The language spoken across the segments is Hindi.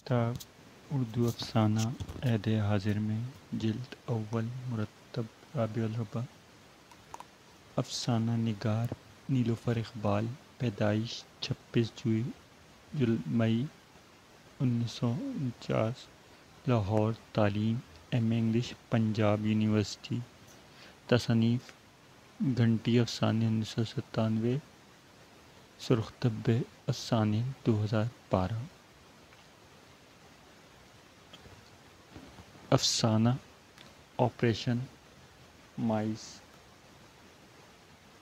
किताब उर्दू अफ़साना ऐद हाजिर में जिल्द अव्वल मुरतब राबिउल रब्बा। अफ़साना निगार नीलोफ़र इक़बाल। पैदाइश 26 मई 1949। लाहौर। तालीम एम.ए. English Punjab university. तसनीफ़ घंटी अफ़साने 1997। सुरख़-तब्बे अफ़साने 2012। अफ़साना ऑपरेशन माइस।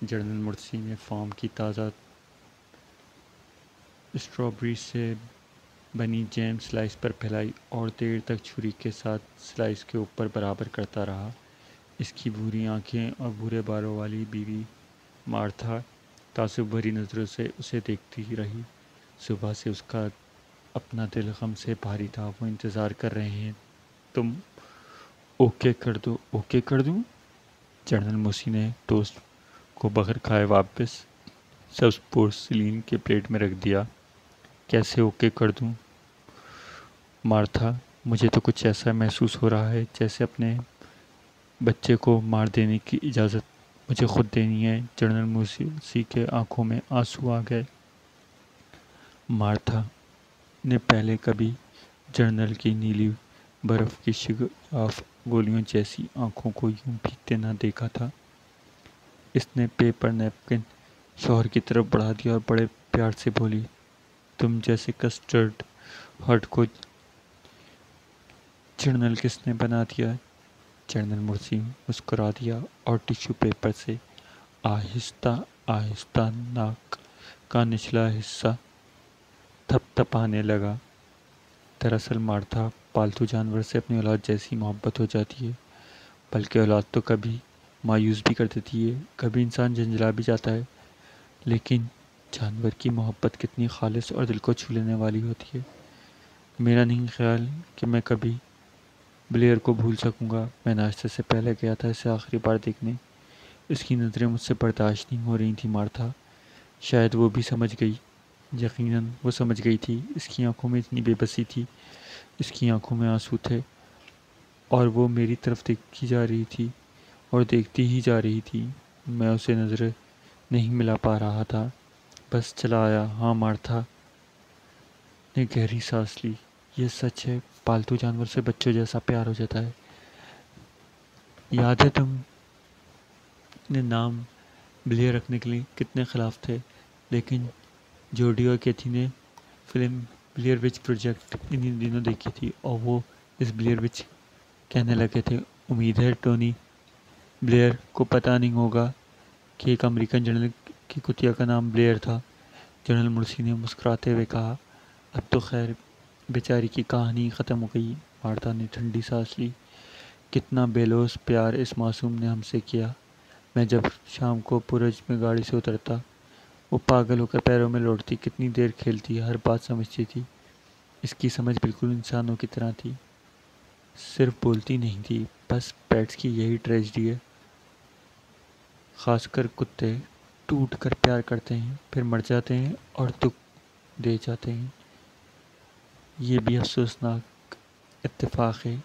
जनरल मुर्सी ने फार्म की ताज़ा स्ट्रॉबेरी से बनी जैम स्लाइस पर फैलाई और देर तक छुरी के साथ स्लाइस के ऊपर बराबर करता रहा। इसकी भूरी आंखें और भूरे बालों वाली बीवी मार्था तासुब भरी नज़रों से उसे देखती ही रही। सुबह से उसका अपना दिल गम से भारी था। वो इंतज़ार कर रहे हैं। तुम ओके कर दो। ओके कर दूं? जनरल मुर्सी ने टोस्ट को बगैर खाए वापस सब्ज़ पोर्सिलीन के प्लेट में रख दिया। कैसे ओके कर दूं? मार्था, मुझे तो कुछ ऐसा महसूस हो रहा है जैसे अपने बच्चे को मार देने की इजाज़त मुझे खुद देनी है। जनरल मुर्सी के आंखों में आंसू आ गए। मार्था ने पहले कभी जनरल की नीली बर्फ़ की शगाफ गोलियों जैसी आंखों को यूं भीगते न देखा था। इसने पेपर नैपकिन शौहर की तरफ बढ़ा दिया और बड़े प्यार से बोली, तुम जैसे कस्टर्ड हर्ट को जनरल किसने बना दिया? जनरल मुर्सी मुस्कुरा दिया और टिश्यू पेपर से आहिस्ता आहिस्ता नाक का निचला हिस्सा थपथपाने लगा। दरअसल मार्था, पालतू जानवर से अपनी औलाद जैसी मोहब्बत हो जाती है। बल्कि औलाद तो कभी मायूस भी कर देती है, कभी इंसान झंझला भी जाता है, लेकिन जानवर की मोहब्बत कितनी खालिस और दिल को छू लेने वाली होती है। मेरा नहीं ख्याल कि मैं कभी ब्लेयर को भूल सकूंगा। मैं नाश्ते से पहले गया था इसे आखिरी बार देखने। इसकी नज़रें मुझसे बर्दाश्त नहीं हो रही थी मार्था। शायद वो भी समझ गई। यकीनन वो समझ गई थी। इसकी आंखों में इतनी बेबसी थी, इसकी आंखों में आंसू थे, और वो मेरी तरफ देखी जा रही थी और देखती ही जा रही थी। मैं उसे नज़रें नहीं मिला पा रहा था, बस चला आया। हाँ, मार्था ने गहरी सांस ली। ये सच है, पालतू जानवर से बच्चों जैसा प्यार हो जाता है। याद है तुमने नाम ब्लेयर रखने के लिए कितने खिलाफ थे, लेकिन जोडी और कैथी ने फिल्म ब्लेयर विच प्रोजेक्ट इन्हीं दिनों देखी थी और वो इस ब्लेयर विच कहने लगे थे। उम्मीद है टोनी ब्लेयर को पता नहीं होगा कि एक अमेरिकन जनरल की कुतिया का नाम ब्लेयर था। जनरल मुर्सी ने मुस्कुराते हुए कहा। अब तो खैर बेचारी की कहानी ख़त्म हो गई। मार्था ने ठंडी सांस ली। कितना बेलौस प्यार इस मासूम ने हमसे किया। मैं जब शाम को पूरज में गाड़ी से उतरता, वो पागल होकर पैरों में लौटती, कितनी देर खेलती, हर बात समझती थी। इसकी समझ बिल्कुल इंसानों की तरह थी, सिर्फ बोलती नहीं थी। बस पेट्स की यही ट्रेजेडी है। खासकर कुत्ते टूट कर प्यार करते हैं, फिर मर जाते हैं और दुख दे जाते हैं। ये भी अफसोसनाक इत्तेफाक है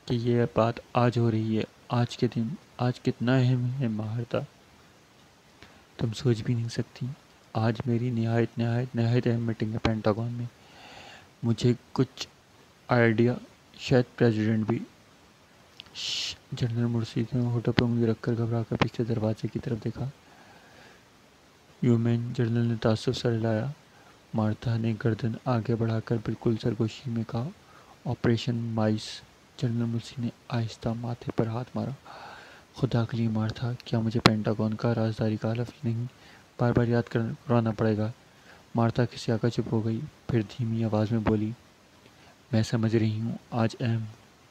कि ये बात आज हो रही है, आज के दिन। आज कितना अहम है मार्था, तुम सोच भी नहीं सकती। आज मेरी नहायत नहायत नहायत अहम मीटिंग है पेंटागन में। मुझे कुछ आइडिया, शायद प्रेसिडेंट भी। जनरल मुर्सी ने होठों पर उंगली रखकर घबरा कर पीछे दरवाजे की तरफ देखा। ह्यूमन, जनरल ने तासुब सर हिलाया। मार्था ने गर्दन आगे बढ़ाकर बिल्कुल सरगोशी में कहा, ऑपरेशन माइस। जनरल मुर्सी ने आहिस्ता माथे पर हाथ मारा। खुदा के लिए मार्था, क्या मुझे पेंटागन का राजदारी का हलफ नहीं बार बार याद करवाना पड़ेगा? मार्था खिसियाकर चुप हो गई, फिर धीमी आवाज़ में बोली, मैं समझ रही हूँ आज अहम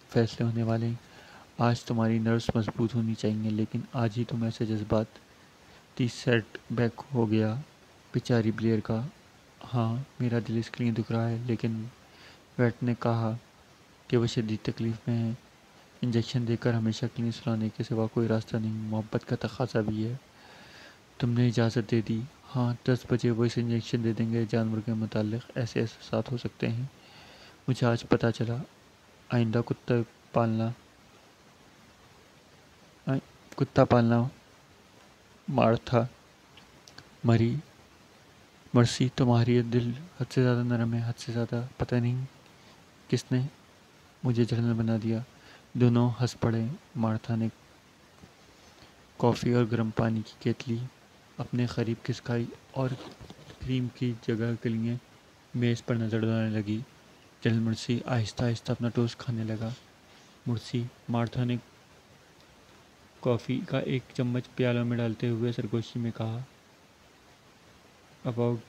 फैसले होने वाले हैं। आज तुम्हारी नर्व्स मजबूत होनी चाहिए, लेकिन आज ही तुम ऐसे जज्बात 30 सेट बैक हो गया बेचारी ब्लेयर का। हाँ, मेरा दिल इसके लिए दुख रहा है, लेकिन वेट ने कहा कि वह शदीद तकलीफ़ में है। इंजेक्शन देकर हमेशा के लिए सुलाने के सिवा कोई रास्ता नहीं। मोहब्बत का तकाजा भी है। तुमने इजाज़त दे दी। हाँ, 10 बजे वो इसे इंजेक्शन दे देंगे। जानवर के मुताल्लिक़ ऐसे एहसास हो सकते हैं। मुझे आज पता चला आइंदा पालना कुत्ता पालना मार्था मरी मर्सी, तुम्हारी दिल हद से ज़्यादा नरम है, हद से ज़्यादा। पता नहीं किसने मुझे जर्नल बना दिया। दोनों हंस पड़े। मार्था ने कॉफ़ी और गर्म पानी की केतली अपने करीब खिसकाई और क्रीम की जगह के लिए मेज़ पर नज़र दौड़ाने लगी। जनरल मुर्सी आहिस्ता आहिस्ता अपना टोस्ट खाने लगा। मुर्सी मार्था ने कॉफ़ी का एक चम्मच प्यालों में डालते हुए सरगोशी में कहा, अबाउट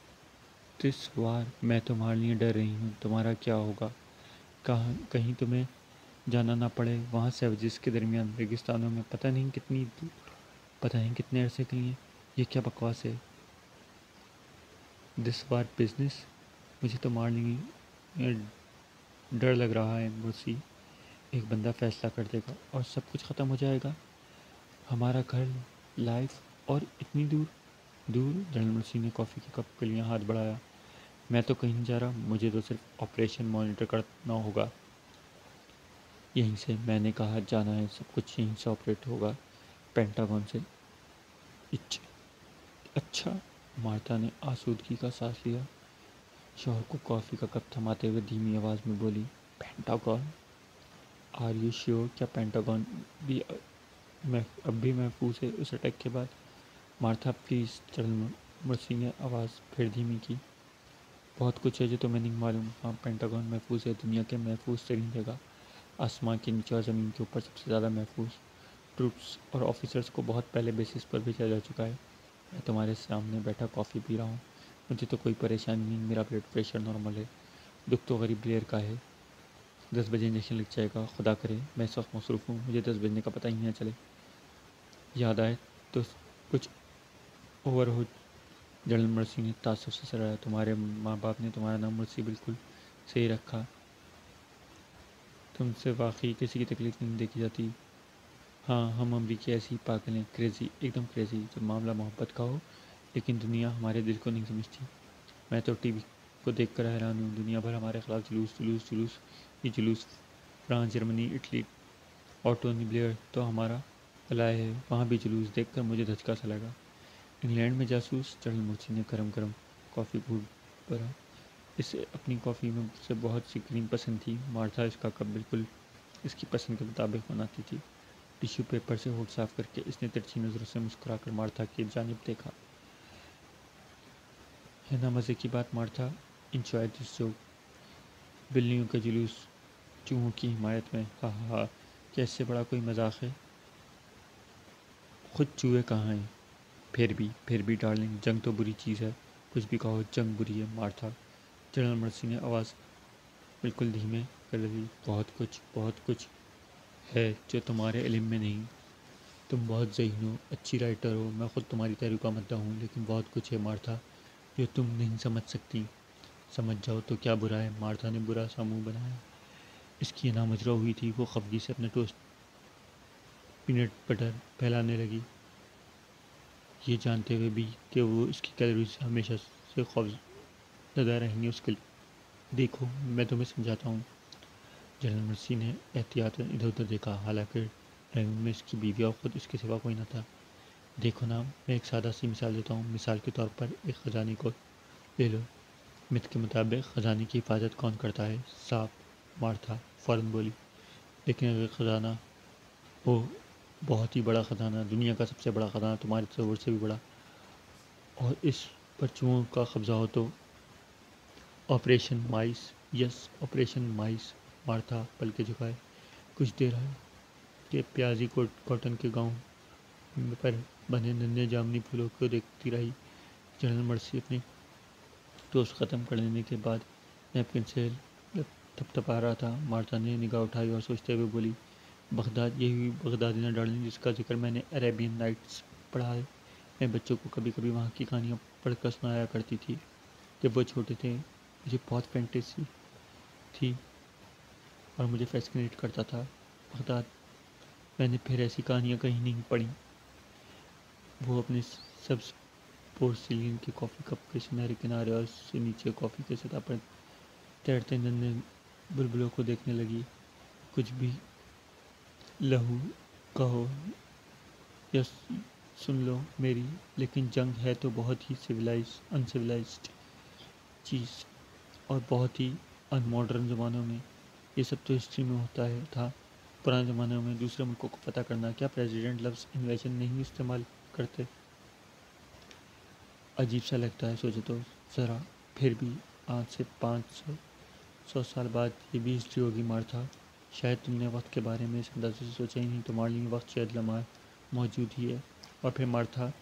दिस वार, मैं तुम्हारे लिए डर रही हूँ। तुम्हारा क्या होगा? कहीं तुम्हें जाना ना पड़े वहाँ सैवजेस के दरमियान रेगिस्तानों में, पता नहीं कितने अरसे के लिए। ये क्या बकवास है? दिस वार बिजनेस, मुझे तो मारने की डर लग रहा है मुर्सी। एक बंदा फैसला कर देगा और सब कुछ ख़त्म हो जाएगा, हमारा घर, लाइफ, और इतनी दूर दूर। जनरल मुर्सी ने कॉफ़ी के कप के लिए हाथ बढ़ाया। मैं तो कहीं नहीं जा रहा, मुझे तो सिर्फ ऑपरेशन मॉनिटर करना होगा यहीं से। मैंने कहा जाना है, सब कुछ यहीं से ऑपरेट होगा, पेंटागन से। अच्छा। मार्था ने आसूदगी का सांस लिया। शौहर को कॉफ़ी का कप थमाते हुए धीमी आवाज़ में बोली, पेंटागन, आर यू श्योर? क्या पेंटागन भी अब भी महफूज है उस अटैक के बाद? Martha please. जनरल मुर्सी ने आवाज़ फिर धीमी की। बहुत कुछ है जो तुम्हें नहीं मालूम। हाँ, पेंटागन महफूज है, दुनिया के महफूज तरीन जगह, आसमान के नीचे और ज़मीन के ऊपर सबसे ज़्यादा महफूज। ट्रूप्स और ऑफिसर्स को बहुत पहले बेसिस पर भेजा जा चुका है। मैं तुम्हारे सामने बैठा कॉफ़ी पी रहा हूँ, मुझे तो कोई परेशानी नहीं, मेरा ब्लड प्रेशर नॉर्मल है। दुख तो गरीब ब्लेयर का है। 10 बजे इंजेक्शन लग जाएगा, खुदा करे मैं इस वक्त मसरूफ़ हूँ, मुझे 10 बजने का पता ही ना चले। याद आए तो कुछ ओवर हो। जनरल मुर्सी ने तासुब से सराहा, तुम्हारे माँ बाप ने तुम्हारा नाम मुर्सी बिल्कुल सही रखा। तुमसे वाकई किसी की तकलीफ़ नहीं देखी जाती। हाँ, हम अमरीकी ऐसे ही पागल हैं, क्रेज़ी, एकदम क्रेज़ी, जब मामला मोहब्बत का हो। लेकिन दुनिया हमारे दिल को नहीं समझती। मैं तो टीवी को देखकर हैरान हूँ, दुनिया भर हमारे खिलाफ जुलूस जुलूस जुलूस ये जुलूस। फ्रांस, जर्मनी, इटली और टोनी ब्लेयर तो हमारा लाए है, वहाँ भी जुलूस देखकर मुझे धचका सा लगा। इंग्लैंड में जासूस? जनरल मुर्सी ने गरम गरम कॉफ़ी घूट भरा। इसे अपनी कॉफ़ी में से बहुत सी क्रीम पसंद थी। मार्था इसका कप बिल्कुल इसकी पसंद के मुताबिक बनाती थी। टिश्यू पेपर से होठ साफ करके इसने तिरछी नज़रों से मुस्कुराकर मार्था की जानिब देखा। है ना मज़े की बात मार्था? Enjoy this joke. बिल्लियों का जुलूस चूहों की हिमायत में, हा हा हा। क्या इससे बड़ा कोई मजाक है? खुद चूहे कहाँ हैं? फिर भी डार्लिंग, जंग तो बुरी चीज़ है। कुछ भी कहो, जंग बुरी है मार्था। जनरल मर्सी ने आवाज़ बिल्कुल धीमे कर दी। बहुत कुछ है जो तुम्हारे इल्म में नहीं। तुम बहुत ज़हीन हो, अच्छी राइटर हो, मैं खुद तुम्हारी तारीफ का मद्दा हूँ, लेकिन बहुत कुछ है मार्था जो तुम नहीं समझ सकती। समझ जाओ तो क्या बुरा है? मार्था ने बुरा सा मुँह बनाया। इसकी नामुजरा हुई थी। वो खफगी से अपने टोस्ट पीनट बटर फैलाने लगी, ये जानते हुए भी कि वो इसकी कैलोरीज से हमेशा से खौफजदा रहेंगी उसके लिए। देखो, मैं तुम्हें समझाता हूँ। जनरल मर्सी ने एहतियातन इधर उधर देखा, हालांकि ड्राइविंग में इसकी बीवी और ख़ुद इसके सिवा कोई न था। देखो ना, मैं एक सादा सी मिसाल देता हूँ। मिसाल के तौर पर एक ख़जाने को ले लो। मिथ के मुताबिक ख़जाने की हिफाजत कौन करता है? सांप। मार्था फ़ौरन बोली। लेकिन अगर ख़जाना हो, बहुत ही बड़ा ख़जाना, दुनिया का सबसे बड़ा ख़जाना, तुम्हारे तस्वुर से भी बड़ा, और इस पर चूहों का कब्ज़ा हो, तो ऑपरेशन माइस। यस, ऑपरेशन माइस। मार्था पलके झुकाए कुछ देर के प्याजी कॉटन के गाँव पर बने नन्हे जामुनी फूलों को देखती रही। जनरल मर्सी अपनी टोस्ट ख़त्म कर लेने के बाद नैपकिन से थपथपा रहा था। मार्था ने निगाह उठाई और सोचते हुए बोली, बगदाद, यही हुई बगदादी ना डार्लिंग, जिसका जिक्र मैंने अरेबियन नाइट्स पढ़ा है। मैं बच्चों को कभी कभी वहाँ की कहानियाँ पढ़कर सुनाया करती थी जब वो छोटे थे। मुझे बहुत फैंटेसी थी और मुझे फैसिनेट करता था बगदाद। मैंने फिर ऐसी कहानियाँ कहीं नहीं पढ़ी। वो अपने सब्ज पोर्सिलियन के कॉफ़ी कप के सुनहरे किनारे और उससे नीचे कॉफ़ी के सतह पर तैरते नन्हे बुलबुलों को देखने लगी। कुछ भी लहू कहो या सुन लो मेरी, लेकिन जंग है तो बहुत ही अनसिविलाइज्ड चीज़, और बहुत ही अनमॉडर्न ज़मानों में। ये सब तो हिस्ट्री में होता है था। पुराने ज़मानों में दूसरे मुल्कों को पता करना, क्या प्रेसिडेंट लफ्ज़ इन्वेशन नहीं इस्तेमाल करते? अजीब सा लगता है सोचो तो ज़रा। फिर भी आज से 500 साल बाद ये भी हिस्ट्री होगी मार्था। शायद तुमने वक्त के बारे में इस अंदाजे से सोचा ही नहीं, तुम्हारे लिए वक्त शायद लम्हा मौजूद ही है। और फिर मार्था,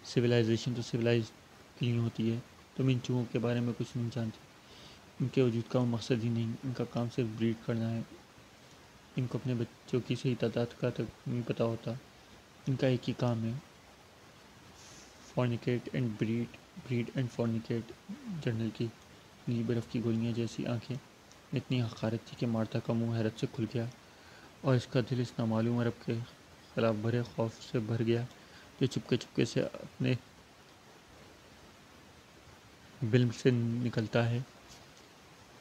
सिविलाइजेशन तो सिविलाइज के लिए होती है। तुम इन चूहों के बारे में कुछ नहीं जानती। इनके वजूद का मकसद ही नहीं, इनका काम सिर्फ ब्रीड करना है। इनको अपने बच्चों की सही तादाद का तक नहीं पता होता। इनका एक ही काम है, फॉर्निकेट एंड ब्रीड एंड फॉर्निकेट। जनरल की नीली बर्फ़ की गोलियां जैसी आंखें इतनी हक़ारत थी कि मार्था का मुंह हैरत से खुल गया, और इसका दिल इस नामालूम अरब के खिलाफ भरे खौफ से भर गया जो चुपके चुपके से अपने बिल्म से निकलता है,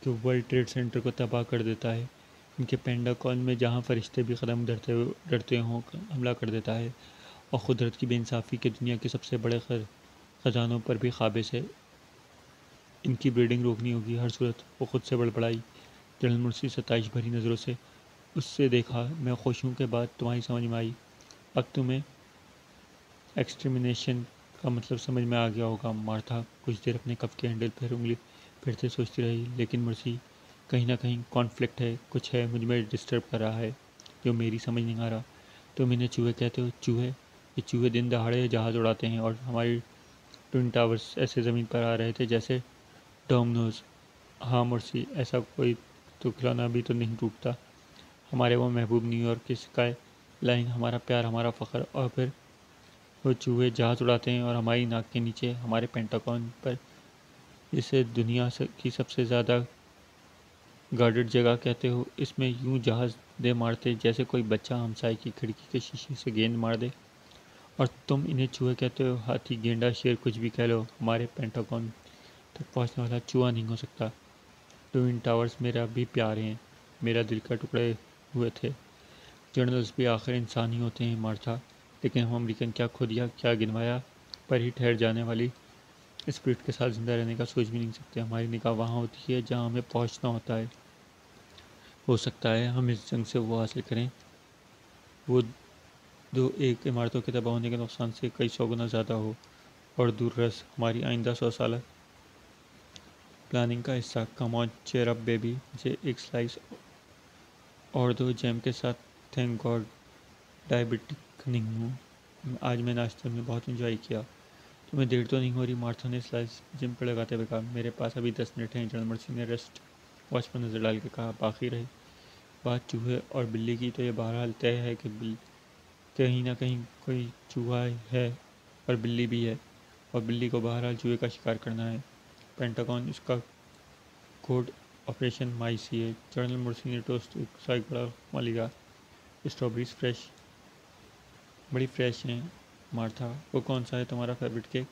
जो वर्ल्ड ट्रेड सेंटर को तबाह कर देता है। इनके पेंटागन में जहाँ फरिश्ते भी कदम डरते हों हमला कर देता है, और कुदरत की बेइंसाफ़ी के दुनिया के सबसे बड़े ख़जानों पर भी काबिज़ है। इनकी ब्रीडिंग रोकनी होगी हर सूरत। वो खुद से बड़बड़ाई। जनरल मुर्शी सताइश भरी नज़रों से उससे देखा। मैं खुश हूँ कि बात तुम्हारी समझ में आई। अब तुम्हें एक्सटर्मिनेशन का मतलब समझ में आ गया होगा। मार्था कुछ देर अपने कप के हैंडल पर उंगली फिरते सोचती रही। लेकिन मुर्शी, कहीं ना कहीं कॉन्फ्लिक्ट है, कुछ है मुझ में डिस्टर्ब कर रहा है जो मेरी समझ नहीं आ रहा। तुम इन्हें चूहे कहते हो? चूहे? ये चूहे दिन दहाड़े जहाज़ उड़ाते हैं, और हमारी ट्विन टावर्स ऐसे ज़मीन पर आ रहे थे जैसे डोमिनोज। हाँ मुर्शी, ऐसा कोई तो खिलौना भी तो नहीं टूटता। हमारे वो महबूब न्यूयॉर्क की स्काई लाइन, हमारा प्यार, हमारा फ़ख्र। और फिर वो चूहे जहाज़ उड़ाते हैं और हमारी नाक के नीचे हमारे पेंटागन पर, इसे दुनिया की सबसे ज़्यादा गार्डेड जगह कहते हो। इसमें यूं जहाज़ दे मारते जैसे कोई बच्चा हमसाए की खिड़की के शीशे से गेंद मार दे, और तुम इन्हें चूहे कहते हो? हाथी, गेंडा, शेर, कुछ भी कह लो, हमारे पेंटागन तक पहुंचने वाला चूहा नहीं हो सकता। ट्विन टावर्स मेरा भी प्यार हैं, मेरा दिल का टुकड़े हुए थे। जर्नल्स भी आखिर इंसान ही होते हैं मार्था। लेकिन हम अमेरिकन क्या खुद या क्या गिनवाया पर ही ठहर जाने वाली स्पिरिट के साथ ज़िंदा रहने का सोच भी नहीं सकते। हमारी निगाह वहाँ होती है जहाँ हमें पहुँचना होता है। हो सकता है हम इस जंग से वो हासिल करें, वो दो एक इमारतों के तबाह होने के नुकसान से कई 100 गुना ज़्यादा हो, और दूररस हमारी आइंदा 100 साल प्लानिंग का हिस्सा। Come on cheer up baby, मुझे एक स्लाइस और दो जैम के साथ। थैंक गॉड डायबिटिक नहीं हूँ। आज मैं नाश्ते में बहुत इंजॉय किया। तुम्हें देर तो नहीं हो रही? मार्था ने स्लाइस जिम पर लगाते हुए कहा। मेरे पास अभी 10 मिनट हैं। जनरल मर्सी ने रेस्ट वॉच पर नज़र डाल के कहा। बाकी रही बात चूहे और बिल्ली की, तो ये बहरहाल तय है कि कहीं ना कहीं कोई चूहा है और बिल्ली भी है, और बिल्ली को बहरहाल चूहे का शिकार करना है। पेंटागन, इसका कोड ऑपरेशन माइसी है। जनरल मुर्सी ने टोस्ट का एक बड़ा रुमाल लिया। स्ट्रॉबेरीज बड़ी फ्रेश हैं मार्था। वो कौन सा है तुम्हारा favourite cake?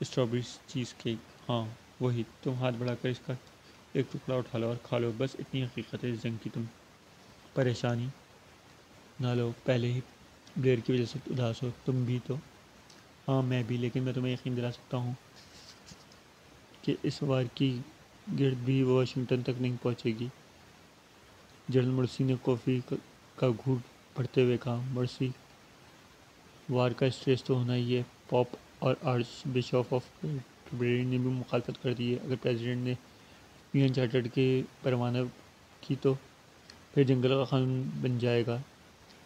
Strawberry cheese cake. हाँ वही। तुम हाथ बढ़ाकर इसका एक टुकड़ा उठा लो और खा लो, बस इतनी हकीकत है इस जंग की। तुम परेशानी ना लो, पहले ही ब्लेयर की वजह से उदास हो तुम भी तो। हाँ मैं भी, लेकिन मैं तुम्हें यकीन दिला सकता हूँ कि इस बार की गिरद भी वाशिंगटन तक नहीं पहुँचेगी। जनरल मुर्सी ने कॉफ़ी का घूंट भरते हुए कहा। मुर्सी, वार का स्ट्रेस तो होना ही है। पॉप और आर्च बिशप ऑफ कैंटरबरी ने भी मुखालफत कर दी है। अगर प्रेसिडेंट ने यूएन चार्टर के परवाना की तो फिर जंगल का कानून बन जाएगा।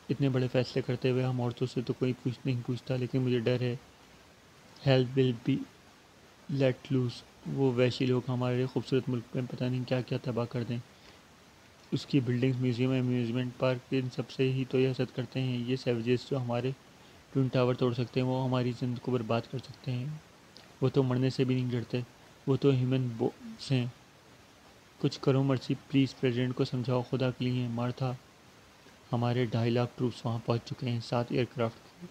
इतने बड़े फैसले करते हुए हम औरतों से तो कोई नहीं पूछता, लेकिन मुझे डर है he'll will be let loose. वो वैशी लोग हमारे खूबसूरत मुल्क में पता नहीं क्या क्या तबाह कर दें। उसकी बिल्डिंग्स, म्यूज़ियम, अम्यूज़मेंट पार्क, इन सब से ही तो ये हसद करते हैं। ये सैवजेस जो हमारे ट्विन टावर तोड़ सकते हैं, वो हमारी ज़िंदगी को बर्बाद कर सकते हैं। वो तो मरने से भी नहीं डरते। वो तो ह्यूमन बोन्स हैं। कुछ करो मर्सी, प्लीज़। प्रेसिडेंट को समझाओ, खुदा के लिए। मार्था, हमारे 2.5 लाख ट्रूप्स वहाँ पहुँच चुके हैं, 7 एयरक्राफ्ट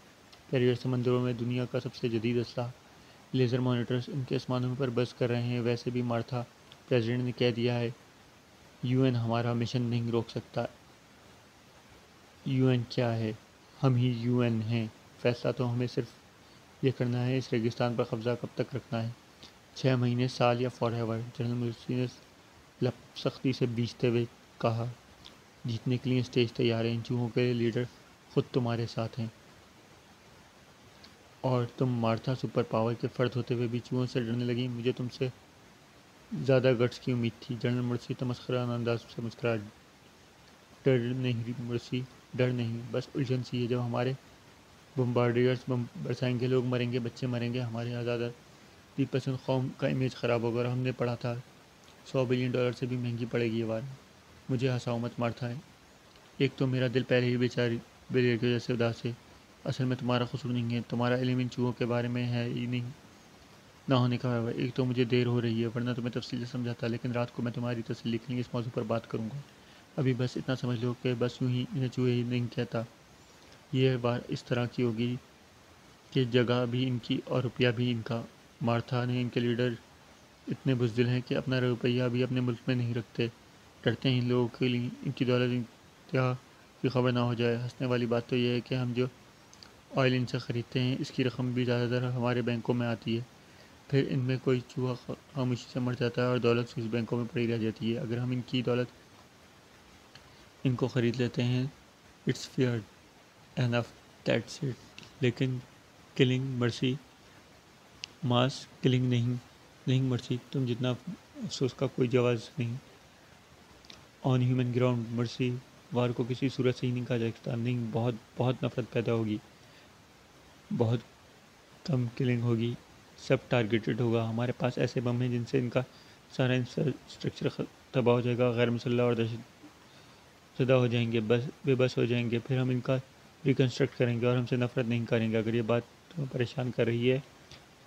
कैरियर, समंदरों में दुनिया का सबसे जदीद असलाह, लेज़र मॉनिटर्स इनके आसमानों पर बस कर रहे हैं। वैसे भी मार्था, प्रेसिडेंट ने कह दिया है यूएन हमारा मिशन नहीं रोक सकता। यूएन क्या है? हम ही यूएन हैं। फैसला तो हमें सिर्फ ये करना है, इस रेगिस्तान पर कब्जा कब तक रखना है, 6 महीने, साल या फॉरएवर। जनरल मुर्सी ने लब सख्ती से बीचते हुए कहा, जीतने के लिए स्टेज तैयार है। इन चूहों के लीडर खुद तुम्हारे साथ हैं और तुम मार्था सुपर पावर के फर्द होते हुए भी चूहों से डरने लगी। मुझे तुमसे ज़्यादा गट्स की उम्मीद थी। जनरल मुर्सी तमस्खराना अंदाज से मुस्कुरा, डर नहीं मुर्सी, डर नहीं, बस उलझन सी है। जब हमारे बम्बार्डियर्स बम बरसाएंगे, लोग मरेंगे, बच्चे मरेंगे, हमारे आज़ादी पसंद कौम का इमेज ख़राब होगा। और हमने पढ़ा था $100 बिलियन से भी महंगी पड़ेगी ये वार। मुझे हंसाओ मत मार्था है। एक तो मेरा दिल पहले ही बेचारी बेरियर की वजह से उदास है। असल में तुम्हारा कसूर नहीं है, तुम्हारा इल्म इन चूहों के बारे में है ही नहीं, ना होने का है। एक तो मुझे देर हो रही है, वरना तुम्हें तफसील से समझाता, लेकिन रात को मैं तुम्हारी तसल्ली के लिए इस मौजू पर बात करूँगा। अभी बस इतना समझ लो कि बस यूँ ही इन्हें चूहे ही नहीं कहता। ये बार इस तरह की होगी कि जगह भी इनकी और रुपया भी इनका। मार्था ने इनके लीडर इतने बुज़दिल हैं कि अपना रुपया भी अपने मुल्क में नहीं रखते। डरते हैं इन लोगों के लिए इनकी दौलत इंतहा की खबर ना हो जाए। हंसने वाली बात तो यह है कि हम जो ऑयल इनसे ख़रीदते हैं, इसकी रकम भी ज़्यादातर हमारे बैंकों में आती है। फिर इनमें कोई चूहा खामोशी से मर जाता है और दौलत स्विस बैंकों में पड़ी रह जाती है। अगर हम इनकी दौलत इनको ख़रीद लेते हैं, it's fair enough, that's it. लेकिन किलिंग मर्सी, मास किलिंग नहीं, नहीं मर्सी, तुम जितना अफसोस का कोई जवाब नहीं। ऑन ह्यूमन ग्राउंड मर्सी, वार को किसी सूरत से ही नहीं कहा जा सकता। नहीं, बहुत बहुत नफरत पैदा होगी, बहुत कम किलिंग होगी, सब टारगेटेड होगा। हमारे पास ऐसे बम हैं जिनसे इनका सारा इंफ्रास्ट्रक्चर तबाह हो जाएगा, गैर मुसल्लह और दहशत ज़दा हो जाएंगे, बस बेबस हो जाएंगे। फिर हम इनका रिकन्स्ट्रक्ट करेंगे और हमसे नफरत नहीं करेंगे। अगर ये बात तुम्हें परेशान कर रही है,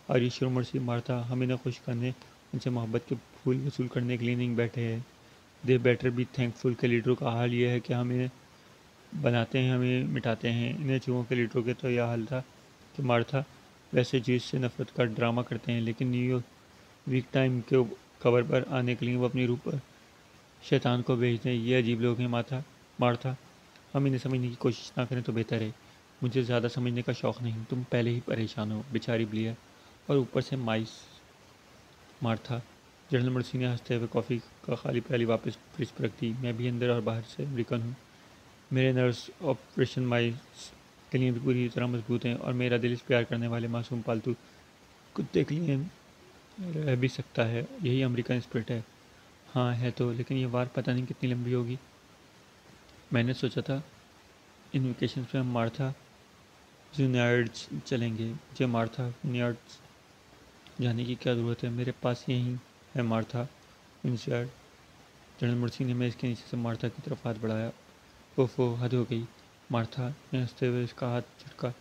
और ये शुरू मर्सी मारता, हम इन्हें खुश करने, उनसे मोहब्बत के फूल वसूल करने के लिए नहीं बैठे हैं। दे बेटर बी थैंकफुल के लीडरों का हाल ये है कि हम इन्हें बनाते हैं, हमें मिटाते हैं। इन्हें चूहों के लीडरों के तो यह हाल था कि मार्था वैसे चीज़ से नफरत का ड्रामा करते हैं, लेकिन न्यू वीक टाइम के कवर पर आने के लिए वो अपनी रूप पर शैतान को भेजते हैं। ये अजीब लोग हैं मार्था, हम इन्हें समझने की कोशिश ना करें तो बेहतर है। मुझे ज़्यादा समझने का शौक़ नहीं, तुम पहले ही परेशान हो, बेचारी ब्लियर, और ऊपर से माइस। मार्था, जनरल मर्सी ने हंसते हुए कॉफ़ी का खाली प्याली वापस फ्रिज पर रख दी। मैं भी अंदर और बाहर से अमेरिकन हूँ। मेरे नर्व्स ऑपरेशन माइस के लिए भी पूरी तरह मजबूत हैं, और मेरा दिल इस प्यार करने वाले मासूम पालतू कुत्ते के लिए रह भी सकता है। यही अमेरिकन स्पिरिट है। हाँ है तो, लेकिन ये वार पता नहीं कितनी लंबी होगी। मैंने सोचा था इन वेकेशन में हम मार्था विनयार्ड्स चलेंगे। मुझे मार्था विनयार्ड्स जाने की क्या ज़रूरत है, मेरे पास यहीं है मार्था विनयार्ड। जनरल मुर्सी ने मेज़ के नीचे से मार्था की तरफ हाथ बढ़ाया। ओफो, हद हो गई। मार्था ने हंसते हुए इसका हाथ झटका।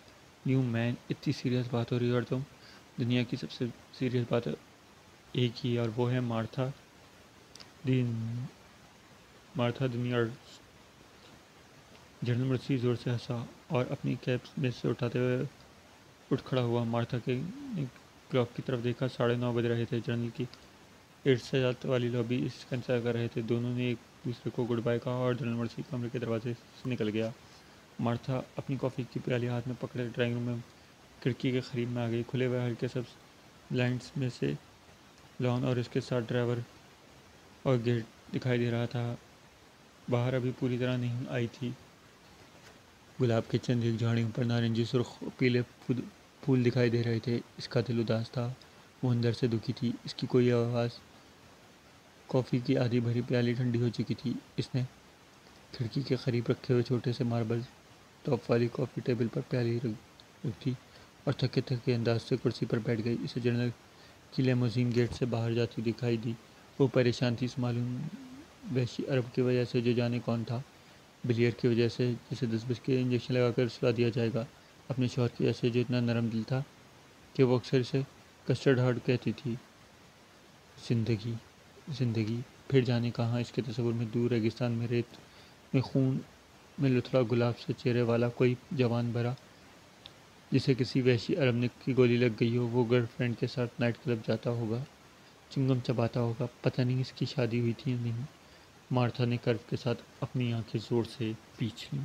यू मैन, इतनी सीरियस बात हो रही है और तुम, दुनिया की सबसे सीरियस बात एक ही, और वो है मार्था विनयार्ड। जनरल मुर्सी ज़ोर से हंसा और अपनी कैप में से उठाते हुए उठ खड़ा हुआ। मार्था के क्लॉक की तरफ देखा। 9:30 बज रहे थे। जनरल की एड्स से जाते वाली लॉबी इसका इंतजार कर रहे थे। दोनों ने एक दूसरे को गुड बाय कहा और जनरल मुर्सी कमरे के दरवाजे से निकल गया। मार्था अपनी कॉफ़ी की प्याली हाथ में पकड़े ड्राइंग रूम में खिड़की के करीब में आ गई। खुले हुए हल्के सब ब्लाइंड्स में से लॉन और इसके साथ ड्राइवर और गेट दिखाई दे रहा था। बाहर अभी पूरी तरह नहीं आई थी। गुलाब के चंद एक झाड़ियों पर नारंगी सुर्ख पीले फूल दिखाई दे रहे थे। इसका दिल उदास था, वो अंदर से दुखी थी। इसकी कोई आवाज़। कॉफ़ी की आधी भरी प्याली ठंडी हो चुकी थी। इसने खिड़की के करीब रखे हुए छोटे से मार्बल टॉप वाली कॉफ़ी टेबल पर प्याली रख दी और थके थके अंदाज से कुर्सी पर बैठ गई। इसे जनरल की लेमोजीन गेट से बाहर जाती दिखाई दी। वो परेशान थी, इस मालूम वैशी अरब की वजह से जो जाने कौन था, बिलियर की वजह से जिसे 10 बज के इंजेक्शन लगाकर सुला दिया जाएगा, अपने शौहर की वजह से जो इतना नरम दिल था कि वो अक्सर इसे कस्टर्ड हार्ट कहती थी। ज़िंदगी, ज़िंदगी, फिर जाने कहाँ। इसके तस्वुर में दूर रेगिस्तान में रेत में खून में लुथड़ा गुलाब से चेहरे वाला कोई जवान भरा, जिसे किसी वैशी अरब ने की गोली लग गई हो। वो गर्लफ्रेंड के साथ नाइट क्लब जाता होगा, चिंगम चबाता होगा। पता नहीं इसकी शादी हुई थी या नहीं। मार्था ने कर्व के साथ अपनी आंखें जोर से पींच लीं।